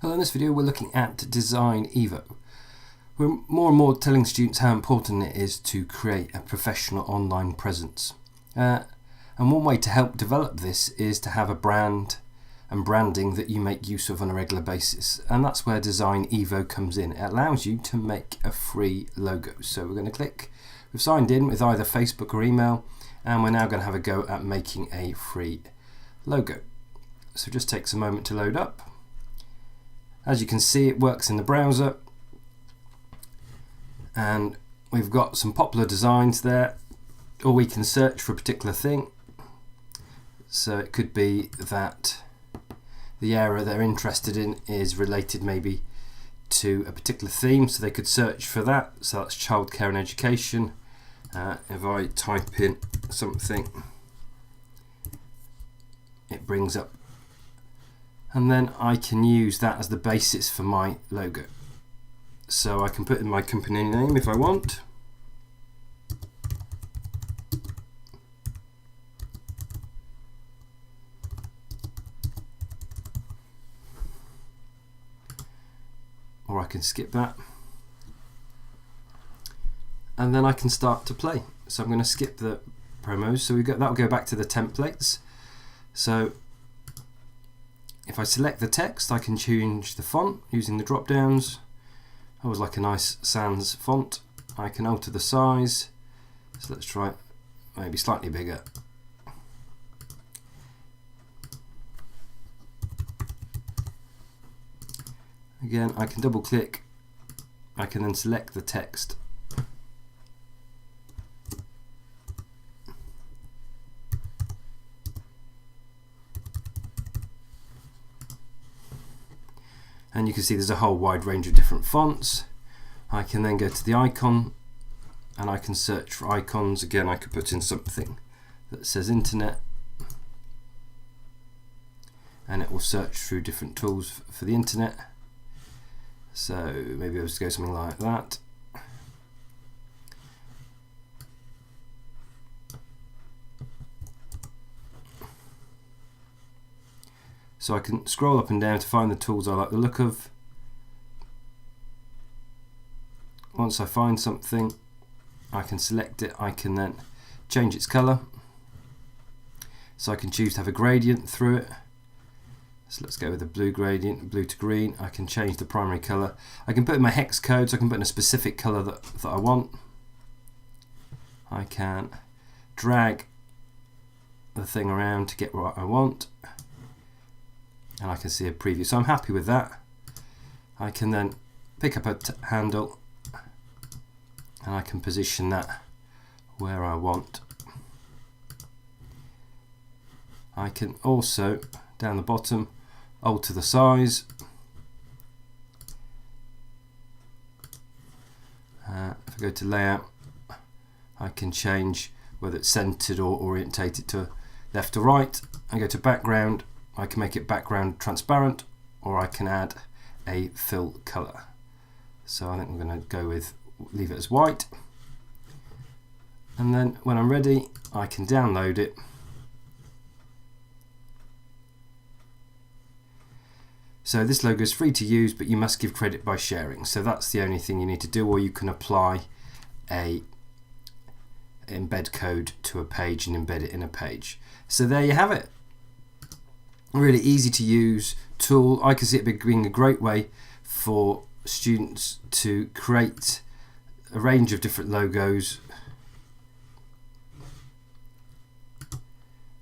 Hello, in this video we're looking at DesignEvo. We're more and more telling students how important it is to create a professional online presence. And one way to help develop this is to have a brand and branding that you make use of on a regular basis. And that's where DesignEvo comes in. It allows you to make a free logo. So we're going to click, we've signed in with either Facebook or email, and we're now going to have a go at making a free logo. So it just takes a moment to load up. As you can see, it works in the browser, and we've got some popular designs there, or we can search for a particular thing. So it could be that the area they're interested in is related maybe to a particular theme, so they could search for that. So that's childcare and education. If I type in something, it brings up, and then I can use that as the basis for my logo. So I can put in my company name if I want. Or I can skip that. And then I can start to play. So I'm going to skip the promos. So that'll go back to the templates. So if I select the text, I can change the font using the drop downs. I always like a nice sans font. I can alter the size. So let's try maybe slightly bigger. Again, I can double click. I can then select the text. And you can see there's a whole wide range of different fonts. I can then go to the icon and I can search for icons. Again, I could put in something that says internet, and it will search through different tools for the internet. So maybe I'll just go something like that. So I can scroll up and down to find the tools I like the look of. Once I find something, I can select it. I can then change its color. So I can choose to have a gradient through it. So let's go with the blue gradient, blue to green. I can change the primary color. I can put in my hex codes. I can put in a specific color that I want. I can drag the thing around to get what I want. And I can see a preview. So I'm happy with that. I can then pick up a handle and I can position that where I want. I can also, down the bottom, alter the size. If I go to layout, I can change whether it's centered or orientated to left or right. I go to background. I can make it background transparent, or I can add a fill color. So I think I'm going to go with leave it as white. And then when I'm ready, I can download it. So this logo is free to use, but you must give credit by sharing. So that's the only thing you need to do, or you can apply a embed code to a page and embed it in a page. So there you have it. Really easy to use tool. I can see it being a great way for students to create a range of different logos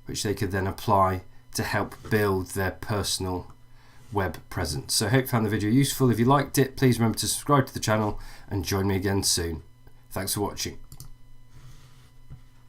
which they could then apply to help build their personal web presence. So I hope you found the video useful. If you liked it, please remember to subscribe to the channel and join me again soon. Thanks for watching.